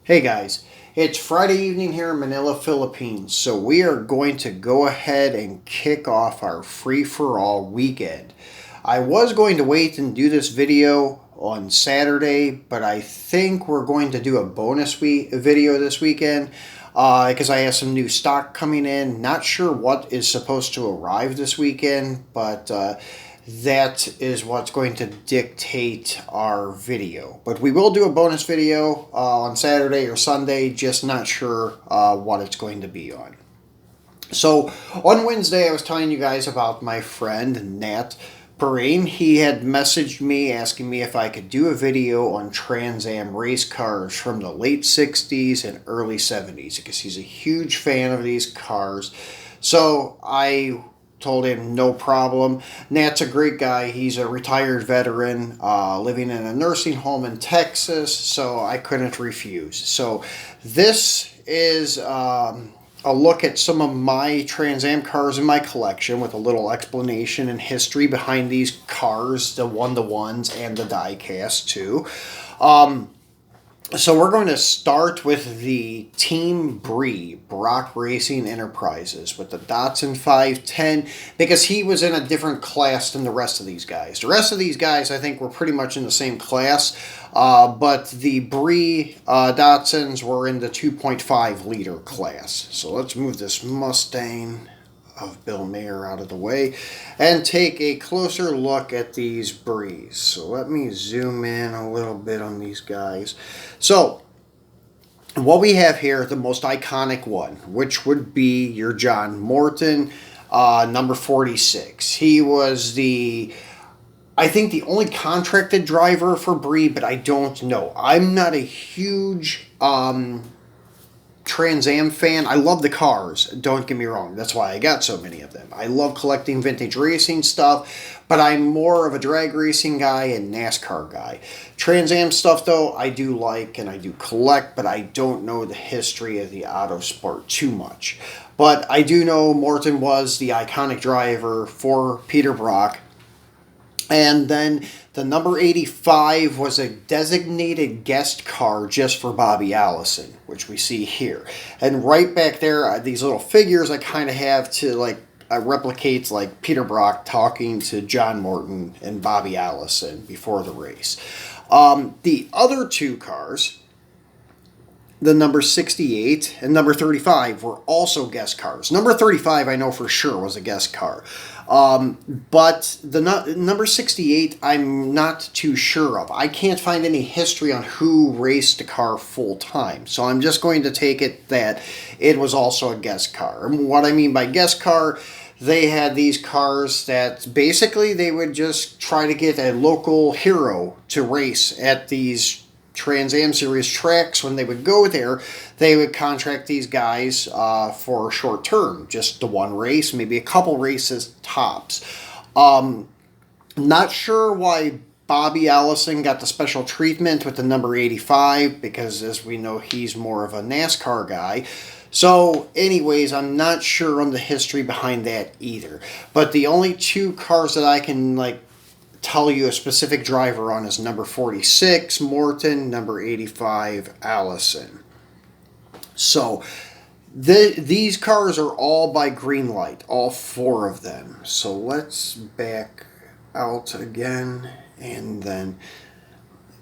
Hey guys, it's Friday evening here in Manila, Philippines, so we are going to go ahead and kick off our free-for-all weekend. I was going to wait and do this video on Saturday, but I think we're going to do a bonus video this weekend because I have some new stock coming in. Not sure what is supposed to arrive this weekend, but that is what's going to dictate our video. But we will do a bonus video on Saturday or Sunday, just not sure what it's going to be on. So on Wednesday, I was telling you guys about my friend Nat Perrine. He had messaged me asking me if I could do a video on Trans Am race cars from the late 60s and early 70s because he's a huge fan of these cars. So I told him no problem. Nat's a great guy. He's a retired veteran living in a nursing home in Texas, so I couldn't refuse. So this is a look at some of my Trans Am cars in my collection with a little explanation and history behind these cars, the one-to-ones and the diecast too. So we're going to start with the Team BRE, Brock Racing Enterprises, with the Datsun 510, because he was in a different class than the rest of these guys. The rest of these guys, I think, were pretty much in the same class, but the BRE Datsuns were in the 2.5 liter class. So let's move this Mustang of Bill Mayer out of the way and take a closer look at these BREs. So let me zoom in a little bit on these guys. So what we have here, the most iconic one, which would be your John Morton, number 46. He was I think the only contracted driver for BRE, but I don't know. I'm not a huge Trans Am fan. I love the cars, don't get me wrong. That's why I got so many of them. I love collecting vintage racing stuff, but I'm more of a drag racing guy and NASCAR guy. Trans Am stuff, though, I do like and I do collect, but I don't know the history of the auto sport too much. But I do know Morton was the iconic driver for Peter Brock. And then the number 85 was a designated guest car just for Bobby Allison, which we see here. And right back there, these little figures I kind of have to replicate like Peter Brock talking to John Morton and Bobby Allison before the race. The other two cars, the number 68 and number 35, were also guest cars. Number 35 I know for sure was a guest car. But the number 68 I'm not too sure of. I can't find any history on who raced the car full time. So I'm just going to take it that it was also a guest car. And what I mean by guest car, they had these cars that basically they would just try to get a local hero to race at these Trans Am Series tracks. When they would go there, they would contract these guys for a short term, just the one race, maybe a couple races tops. Not sure why Bobby Allison got the special treatment with the number 85, because as we know, he's more of a NASCAR guy. So anyways, I'm not sure on the history behind that either. But the only two cars that I can tell you a specific driver on is number 46 Morton, number 85 Allison. So these cars are all by Greenlight, all four of them. So let's back out again, and then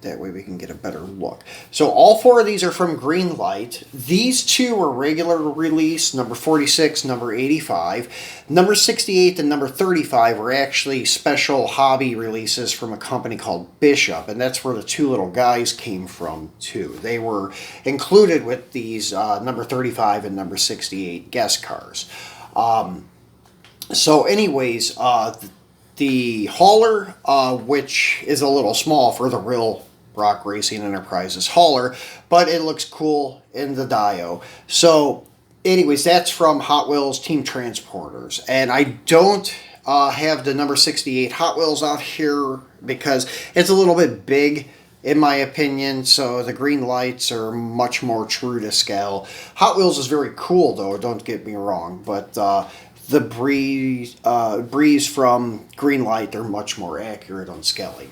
that way we can get a better look. So all four of these are from Greenlight. These two were regular release, number 46, number 85. Number 68 and number 35 were actually special hobby releases from a company called Bishop, and that's where the two little guys came from too. They were included with these number 35 and number 68 guest cars. So anyways, the hauler, which is a little small for the real Brock Racing Enterprises hauler, but it looks cool in the Dio. So anyways, that's from Hot Wheels Team Transporters. And I don't have the number 68 Hot Wheels out here because it's a little bit big in my opinion, so the Greenlights are much more true to scale. Hot Wheels is very cool though, don't get me wrong, but the BREs from Greenlight are much more accurate on scaling.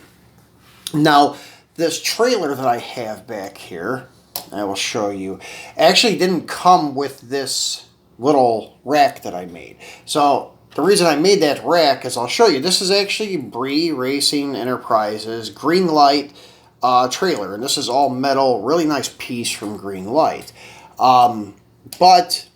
Now, this trailer that I have back here I will show you. Actually didn't come with this little rack that I made. So the reason I made that rack is I'll show you. This is actually BRE Racing Enterprises Greenlight trailer. And this is all metal. Really nice piece from Greenlight. But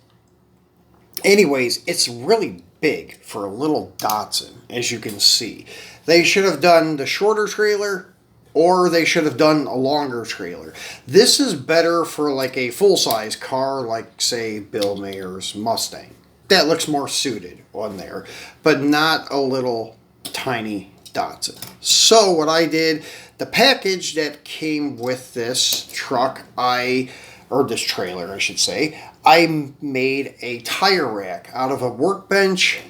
anyways, it's really big for a little Datsun, as you can see. They should have done the shorter trailer, or they should have done a longer trailer. This is better for like a full-size car, like say Bill Mayer's Mustang. That looks more suited on there, but not a little tiny Datsun. So what I did, the package that came with this truck, or this trailer I should say, I made a tire rack out of a workbench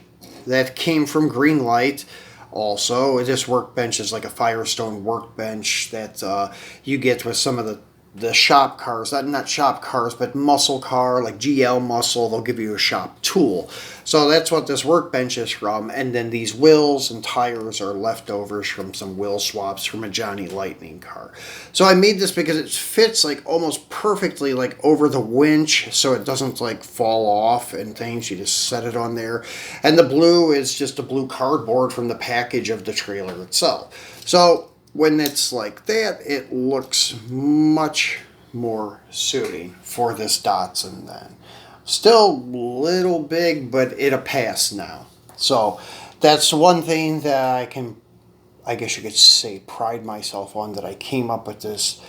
that came from Greenlight. Also, this workbench is like a Firestone workbench that you get with some of the shop cars, not shop cars, but muscle car, like GL muscle. They'll give you a shop tool. So that's what this workbench is from. And then these wheels and tires are leftovers from some wheel swaps from a Johnny Lightning car. So I made this because it fits like almost perfectly like over the winch, so it doesn't like fall off and things. You just set it on there. And the blue is just a blue cardboard from the package of the trailer itself. So when it's like that, it looks much more suiting for this Datsun then. Still a little big, but it'll pass now. So that's one thing that I guess you could say, pride myself on, that I came up with this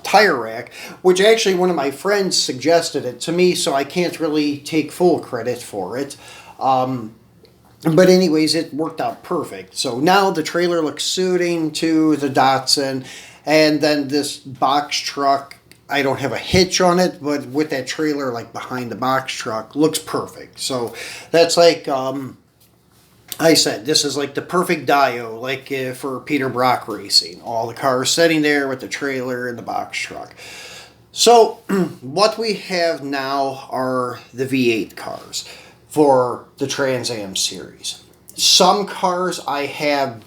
tire rack, which actually one of my friends suggested it to me, so I can't really take full credit for it. But anyways, it worked out perfect. So now the trailer looks suiting to the Datsun. And then this box truck, I don't have a hitch on it, but with that trailer like behind the box truck, looks perfect. So that's like, I said, this is like the perfect dio, like for Peter Brock Racing. All the cars sitting there with the trailer and the box truck. So what we have now are the V8 cars for the Trans Am series. Some cars I have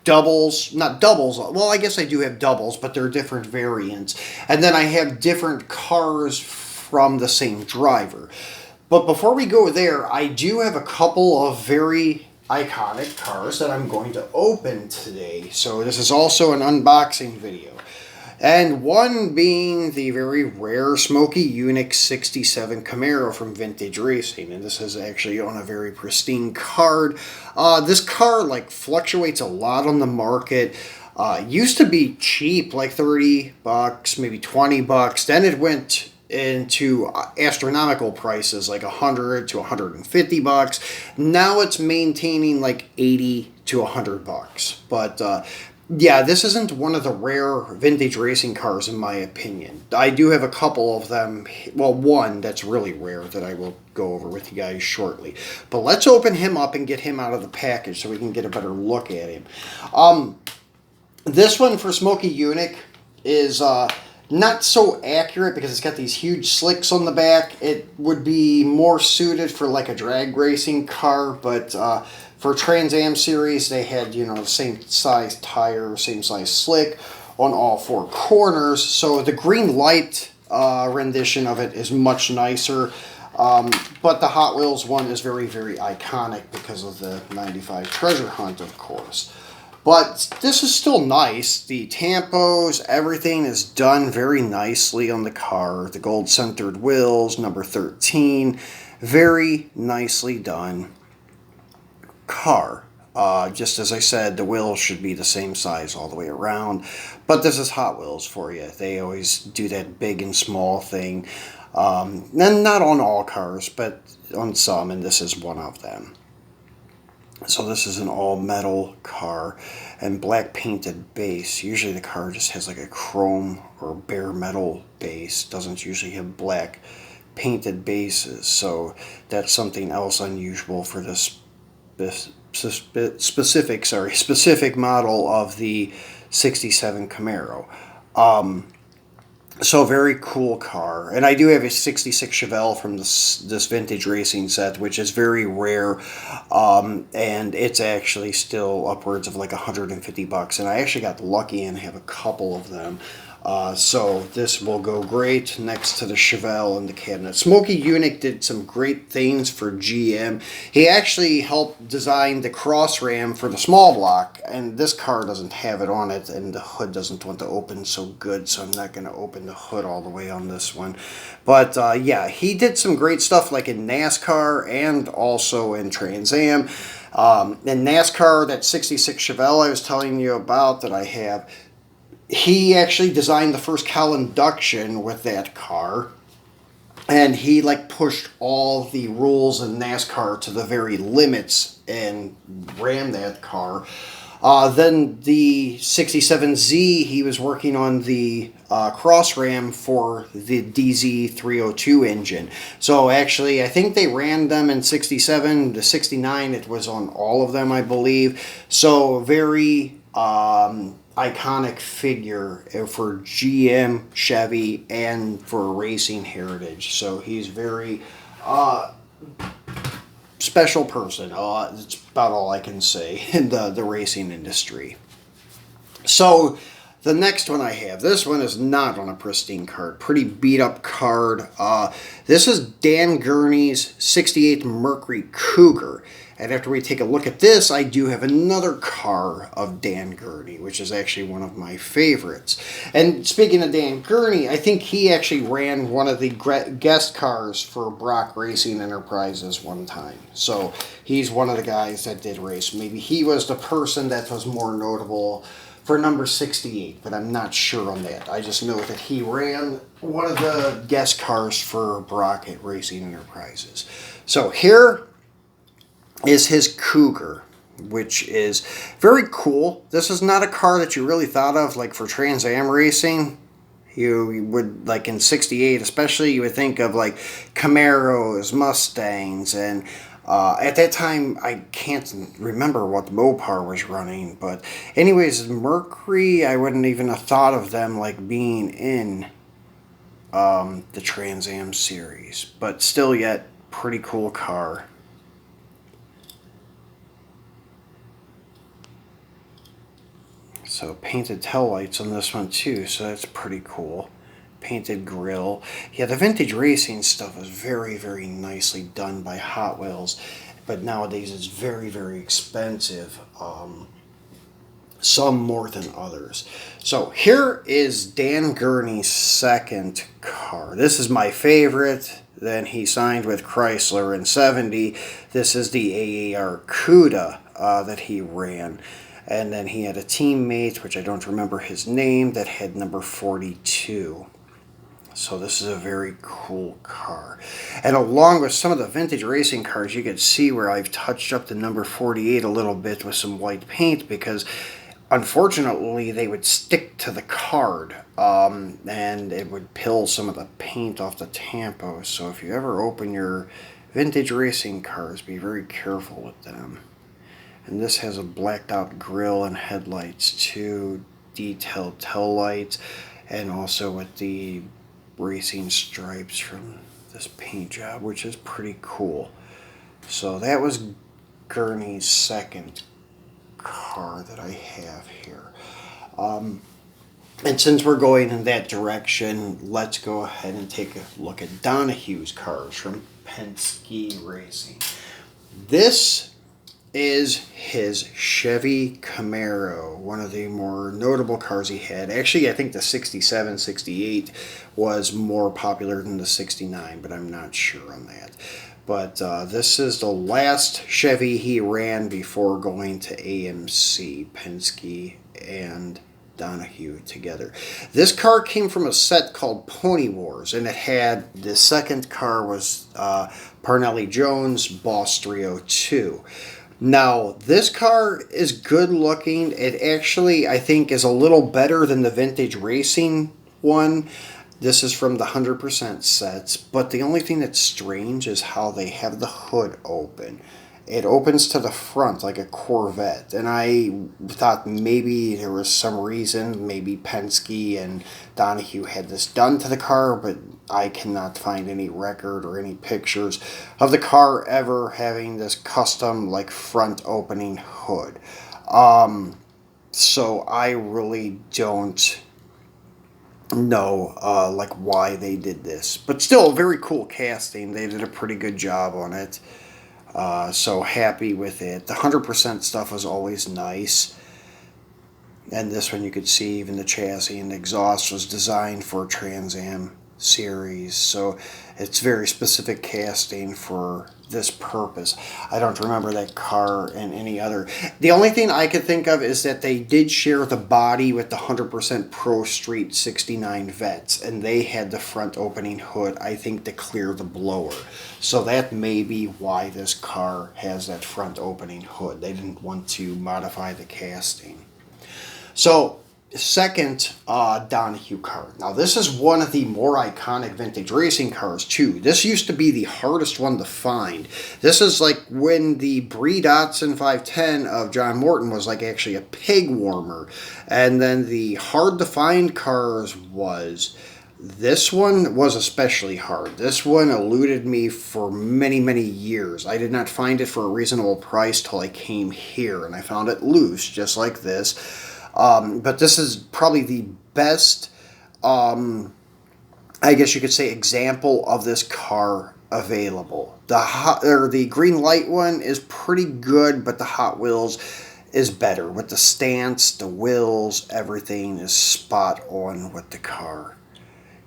doubles, not doubles, well I guess I do have doubles, but they're different variants. And then I have different cars from the same driver. But before we go there, I do have a couple of very iconic cars that I'm going to open today. So this is also an unboxing video. And one being the very rare Smokey Yunick 67 Camaro from Vintage Racing. And this is actually on a very pristine card. This car like fluctuates a lot on the market. Used to be cheap, like 30 bucks, maybe 20 bucks. Then it went into astronomical prices, like 100 to 150 bucks. Now it's maintaining like 80 to 100 bucks. But yeah, this isn't one of the rare vintage racing cars in my opinion. I do have a couple of them, well, one that's really rare that I will go over with you guys shortly. But let's open him up and get him out of the package so we can get a better look at him. This one for Smokey Yunick is not so accurate because it's got these huge slicks on the back. It would be more suited for like a drag racing car, but for Trans Am series, they had, you know, the same size tire, same size slick on all four corners. So the Greenlight rendition of it is much nicer. But the Hot Wheels one is very, very iconic because of the 95 Treasure Hunt, of course. But this is still nice. The tampos, everything is done very nicely on the car. The gold-centered wheels, number 13, very nicely done car. Just as I said, the wheels should be the same size all the way around. But this is Hot Wheels for you. They always do that big and small thing. And not on all cars, but on some, and this is one of them. So this is an all-metal car and black painted base. Usually the car just has like a chrome or bare metal base. Doesn't usually have black painted bases. So that's something else unusual for this specific model of the 67 Camaro. So very cool car, and I do have a '66 Chevelle from this vintage racing set, which is very rare, and it's actually still upwards of like $150. And I actually got lucky and have a couple of them. So this will go great next to the Chevelle in the cabinet. Smokey Yunick did some great things for GM. He actually helped design the cross ram for the small block, and this car doesn't have it on it, and the hood doesn't want to open so good, so I'm not going to open the hood all the way on this one. But yeah, he did some great stuff like in NASCAR and also in Trans Am. In NASCAR, that '66 Chevelle I was telling you about that I have, he actually designed the first cowl induction with that car, and he like pushed all the rules in NASCAR to the very limits and ran that car. Then the '67Z, he was working on the cross ram for the DZ302 engine. So actually, I think they ran them in '67 to '69. It was on all of them, I believe. So very iconic figure for GM, Chevy, and for racing heritage. So he's very special person. It's about all I can say in the racing industry. So the next one I have, this one is not on a pristine card. Pretty beat up card. This is Dan Gurney's '68 Mercury Cougar. And after we take a look at this, I do have another car of Dan Gurney, which is actually one of my favorites. And speaking of Dan Gurney, I think he actually ran one of the guest cars for Brock Racing Enterprises one time. So he's one of the guys that did race. Maybe he was the person that was more notable for number 68, but I'm not sure on that. I just know that he ran one of the guest cars for Brock at Racing Enterprises. So here is his Cougar, which is very cool. This is not a car that you really thought of like for Trans Am racing. You would, like in '68 especially, you would think of like Camaros, Mustangs, and at that time I can't remember what Mopar was running, but anyways, Mercury, I wouldn't even have thought of them like being in the Trans Am series, but still yet pretty cool car. So painted tail lights on this one too, so that's pretty cool. Painted grill. Yeah, the vintage racing stuff is very, very nicely done by Hot Wheels, but nowadays it's very, very expensive. Some more than others. So here is Dan Gurney's second car. This is my favorite. Then he signed with Chrysler in '70. This is the AAR Cuda that he ran. And then he had a teammate, which I don't remember his name, that had number 42. So this is a very cool car. And along with some of the vintage racing cars, you can see where I've touched up the number 48 a little bit with some white paint, because unfortunately they would stick to the card and it would peel some of the paint off the tampos. So if you ever open your vintage racing cars, be very careful with them. And this has a blacked out grille and headlights too, detailed tail lights, and also with the racing stripes from this paint job, which is pretty cool. So that was Gurney's second car that I have here. And since we're going in that direction, let's go ahead and take a look at Donohue's cars from Penske Racing. This is his Chevy Camaro, one of the more notable cars he had. Actually, I think the '67, '68 was more popular than the '69, but I'm not sure on that. But this is the last Chevy he ran before going to AMC, Penske and Donohue together. This car came from a set called Pony Wars, and it had, the second car was Parnelli Jones Boss 302. Now, this car is good looking. It actually, I think, is a little better than the vintage racing one. This is from the 100% sets, but the only thing that's strange is how they have the hood open. it opens to the front like a Corvette. And I thought maybe there was some reason, maybe Penske and Donohue had this done to the car, but I cannot find any record or any pictures of the car ever having this custom like front opening hood. So I really don't know like why they did this. But still, very cool casting. They did a pretty good job on it. So happy with it. The 100% stuff was always nice. And this one you could see even the chassis and the exhaust was designed for a Trans Am series. So it's very specific casting for this purpose. I don't remember that car in any other. The only thing I could think of is that they did share the body with the 100% Pro Street 69 Vets, and they had the front opening hood, I think, to clear the blower. So that may be why this car has that front opening hood. They didn't want to modify the casting. So second Donohue car. Now this is one of the more iconic vintage racing cars too. This used to be the hardest one to find. This is like when the BRE Datsun 510 of John Morton was like actually a pig warmer. And then the hard to find cars was, this one was especially hard. This one eluded me for many, many years. I did not find it for a reasonable price till I came here, and I found it loose just like this. But this is probably the best, I guess you could say, example of this car available. The Greenlight one is pretty good, but the Hot Wheels is better. With the stance, the wheels, everything is spot on with the car.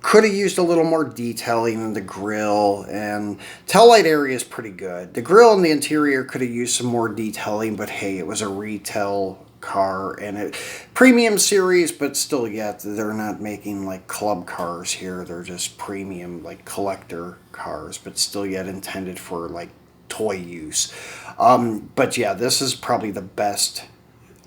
Could have used a little more detailing in the grille, and taillight area is pretty good. The grille and the interior could have used some more detailing, but hey, it was a retail car and it premium series, but still yet they're not making like club cars here. They're just premium like collector cars, but still yet intended for like toy use. But yeah, this is probably the best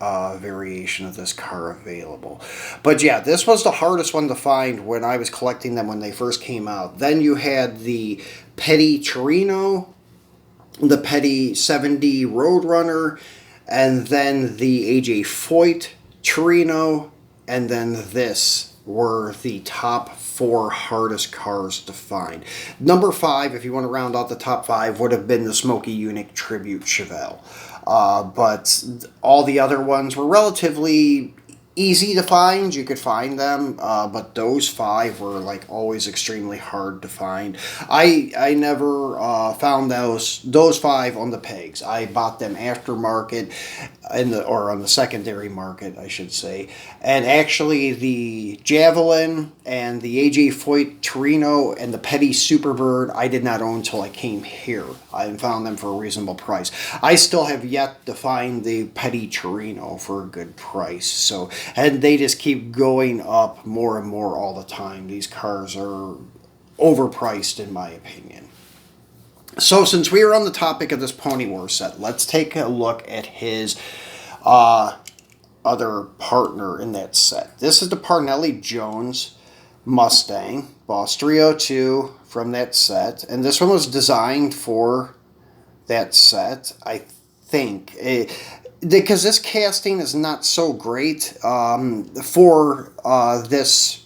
variation of this car available. But yeah, this was the hardest one to find when I was collecting them when they first came out. Then you had the Petty Torino, the Petty 70 Roadrunner, and then the A.J. Foyt Torino, and then this were the top 4 hardest cars to find. Number 5, if you want to round out the top 5, would have been the Smokey Yunick Tribute Chevelle. But all the other ones were relatively easy to find. You could find them, but those 5 were like always extremely hard to find. I never found those 5 on the pegs. I bought them aftermarket or on the secondary market, I should say. And actually the Javelin and the A.J. Foyt Torino and the Petty Superbird I did not own until I came here. I found them for a reasonable price. I still have yet to find the Petty Torino for a good price. So, and they just keep going up more and more all the time. These cars are overpriced in my opinion. So since we are on the topic of this Pony War set, let's take a look at his other partner in that set. This is the Parnelli Jones Mustang, Boss 302 from that set. And this one was designed for that set, I think. Because this casting is not so great for this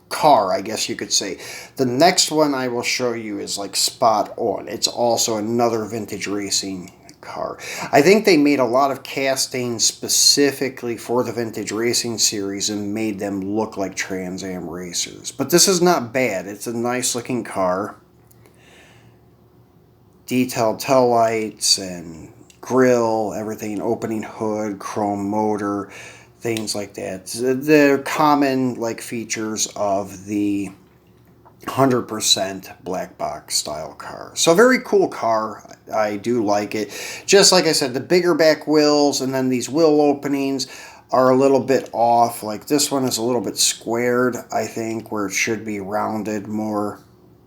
car, I guess you could say. The next one I will show you is like spot on. It's also another vintage racing car. I think they made a lot of castings specifically for the vintage racing series and made them look like Trans Am racers. But this is not bad. It's a nice looking car. Detailed tail lights and grill, everything, opening hood, chrome motor, things like that. The common like features of the 100% black box style car. So very cool car. I do like it. Just like I said, the bigger back wheels and then these wheel openings are a little bit off. Like this one is a little bit squared, I think, where it should be rounded more.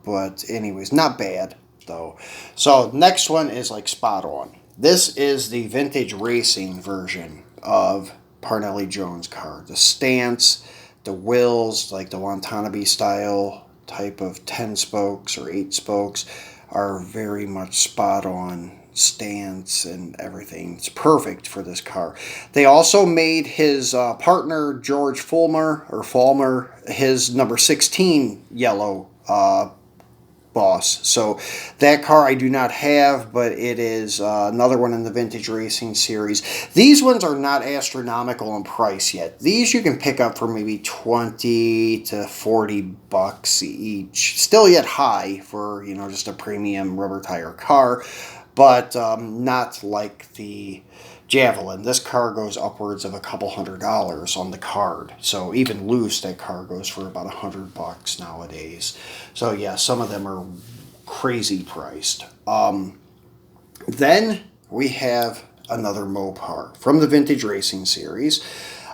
But anyways, not bad though. So next one is like spot on. This is the vintage racing version of Parnelli Jones car. The stance, the wheels, like the Watanabe style type of 10 spokes or 8 spokes, are very much spot on stance and everything. It's perfect for this car. They also made his partner George Fulmer his number 16 yellow Boss. So that car I do not have, but it is another one in the vintage racing series. These ones are not astronomical in price yet. These you can pick up for maybe 20 to 40 bucks each. Still yet high for, you know, just a premium rubber tire car, but not like the Javelin. This car goes upwards of a couple $100 on the card. So even loose, that car goes for about $100 nowadays. So yeah, some of them are crazy priced. Then we have another Mopar from the Vintage Racing series.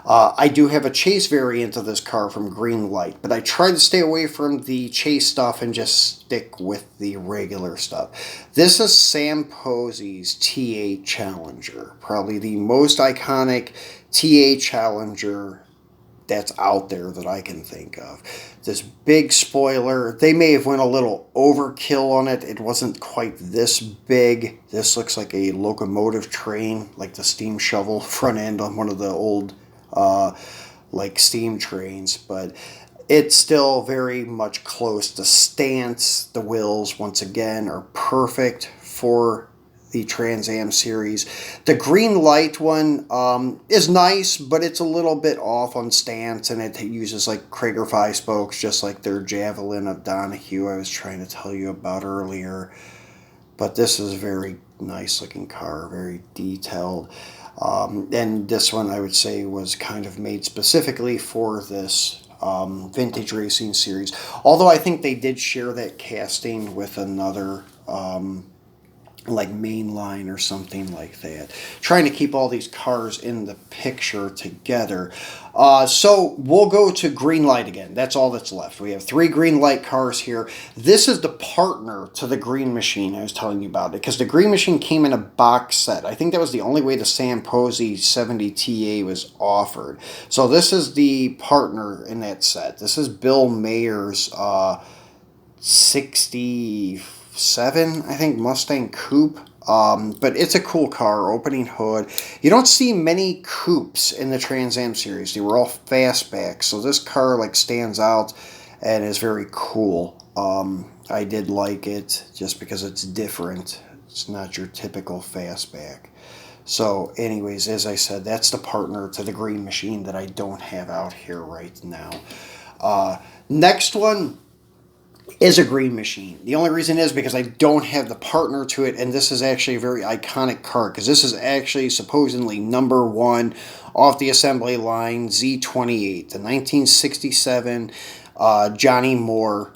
I do have a chase variant of this car from Greenlight, but I try to stay away from the chase stuff and just stick with the regular stuff. This is Sam Posey's T8 Challenger, probably the most iconic T8 Challenger that's out there that I can think of. This big spoiler, they may have went a little overkill on it. It wasn't quite this big. This looks like a locomotive train, like the steam shovel front end on one of the old like steam trains, but it's still very much close. The stance, the wheels, once again, are perfect for the Trans Am series. The Greenlight one is nice, but it's a little bit off on stance, and it uses like Krager 5-spokes, just like their Javelin of Donohue I was trying to tell you about earlier. But this is a very nice looking car, very detailed. And this one, I would say, was kind of made specifically for this vintage racing series. Although I think they did share that casting with another like mainline or something like that. Trying to keep all these cars in the picture together. So we'll go to Greenlight again. That's all that's left. We have 3 Greenlight cars here. This is the partner to the Green Machine I was telling you about, because the Green Machine came in a box set. I think that was the only way the Sam Posey 70 TA was offered. So this is the partner in that set. This is Bill Mayer's 67, I think, Mustang Coupe. But it's a cool car, opening hood. You don't see many coupes in the Trans Am series. They were all fastbacks, so this car like stands out and is very cool. I did like it just because it's different. It's not your typical fastback. So anyways, as I said, that's the partner to the Green Machine that I don't have out here right now. Next one is a Green Machine. The only reason is because I don't have the partner to it, and this is actually a very iconic car, because this is actually supposedly number 1 off the assembly line Z28, the 1967 Johnny Moore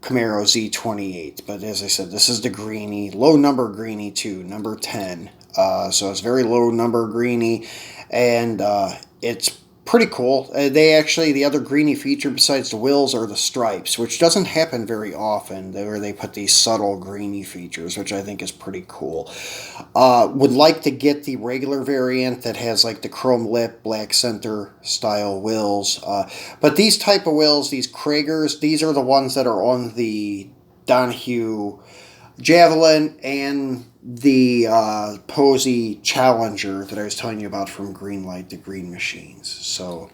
Camaro Z28. But as I said, this is the greenie, low number greenie too, number 10. So it's very low number greenie, and it's pretty cool. The other greenie feature besides the wheels are the stripes, which doesn't happen very often, where they put these subtle greenie features, which I think is pretty cool. Would like to get the regular variant that has like the chrome lip, black center style wheels. But these type of wheels, these Kragers, these are the ones that are on the Donohue Javelin and the Posey Challenger that I was telling you about from Greenlight, the Green Machines. So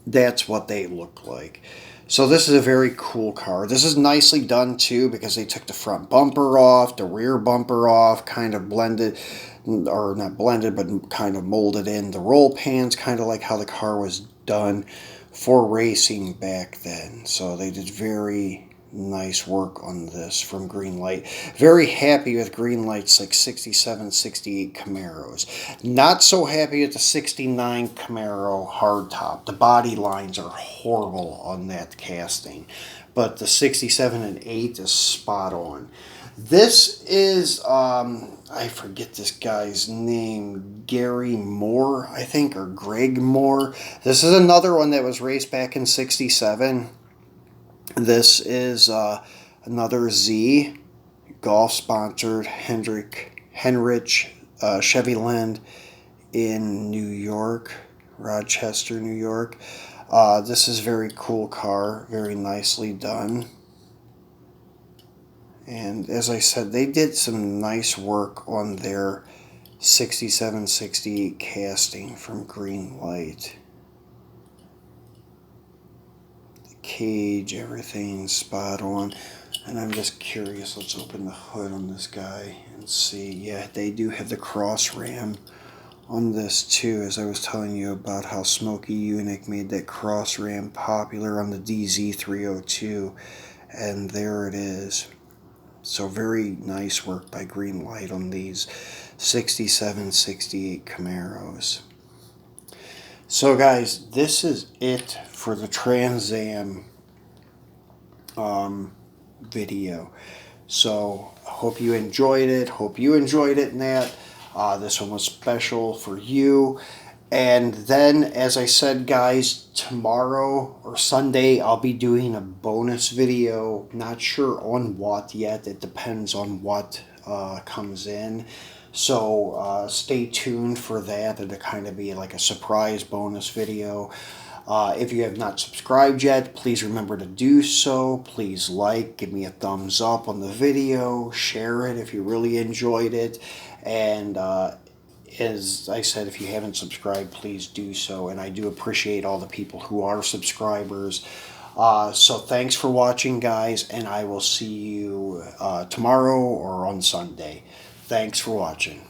that's what they look like. So this is a very cool car. This is nicely done too, because they took the front bumper off, the rear bumper off, kind of blended, or not blended, but kind of molded in the roll pans, kind of like how the car was done for racing back then. So they did very nice work on this from Greenlight. Very happy with Greenlight's like 67, 68 Camaros. Not so happy with the 69 Camaro hardtop. The body lines are horrible on that casting. But the 67 and 8 is spot on. This is, I forget this guy's name, Gary Moore, I think, or Greg Moore. This is another one that was raced back in 67. This is another Z, golf-sponsored Henrich Chevy-Land in New York, Rochester, New York. This is a very cool car, very nicely done. And as I said, they did some nice work on their 67-68 casting from Greenlight. The cage, everything's spot on. And I'm just curious, let's open the hood on this guy and see. Yeah, they do have the cross ram on this too, as I was telling you about how Smokey Yunick made that cross ram popular on the DZ302. And there it is. So very nice work by Greenlight on these 67-68 Camaros. So guys, this is it for the Trans Am video. So I hope you enjoyed it. Hope you enjoyed it, Nat. This one was special for you. And then, as I said, guys, tomorrow or Sunday, I'll be doing a bonus video. Not sure on what yet. It depends on what comes in. So stay tuned for that. It'll kind of be like a surprise bonus video. If you have not subscribed yet, please remember to do so. Please like, give me a thumbs up on the video, share it if you really enjoyed it. And as I said, if you haven't subscribed, please do so. And I do appreciate all the people who are subscribers. So thanks for watching, guys, and I will see you tomorrow or on Sunday. Thanks for watching.